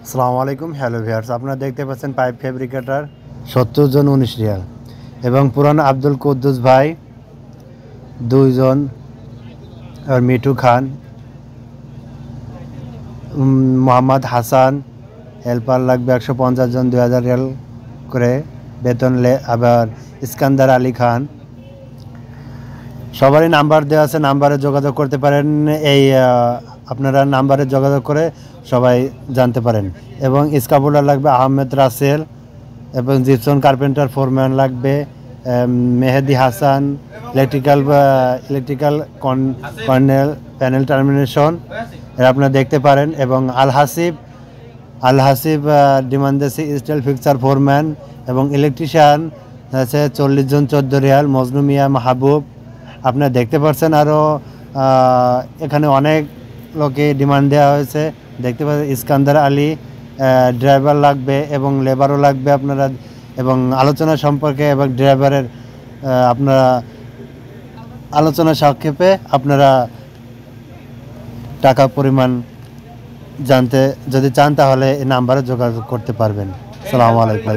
আসসালামু আলাইকুম। Hello viewers, আপনারা দেখতে পাচ্ছেন পাইপ ফেব্রিকেটর 70 জন 19 রিয়াল এবং পুরান আব্দুল কুদ্দুস ভাই 2 জন আর মিঠু খান, মোহাম্মদ হাসান হেল্পার লাগবে 150 জন 2000 রিয়াল করে বেতন। আবার ইস্কান্দার আলী খান, সবারই নাম্বার দেওয়া আছে, নাম্বারে যোগাযোগ করতে পারেন। এই আপনারা নাম্বারে যোগাযোগ করে সবাই জানতে পারেন। এবং স্কাপুলার লাগবে আহমেদ রাসেল এবং জিপসন কার্পেন্টার ফোরম্যান লাগবে মেহেদি হাসান, ইলেকট্রিক্যাল কর্নেল প্যানেল টার্মিনেশন এরা আপনারা দেখতে পারেন। এবং Al Hasib demand steel fixer foreman এবং ইলেকট্রিশিয়ান আছে 40 জন 14 রিয়াল। মজনু মিয়া মাহবুব আপনারা দেখতে পাচ্ছেন। আরও এখানে অনেক লোকে ডিমান্ড দেওয়া হয়েছে, দেখতে পাচ্ছেন। ইস্কান্দার আলী ড্রাইভার লাগবে এবং লেবারও লাগবে আপনারা। এবং আলোচনা সম্পর্কে এবং ড্রাইভারের আপনারা আলোচনা সংক্ষেপে আপনারা টাকা পরিমাণ জানতে যদি চান তাহলে এই নাম্বারে যোগাযোগ করতে পারবেন। আসসালামু আলাইকুম।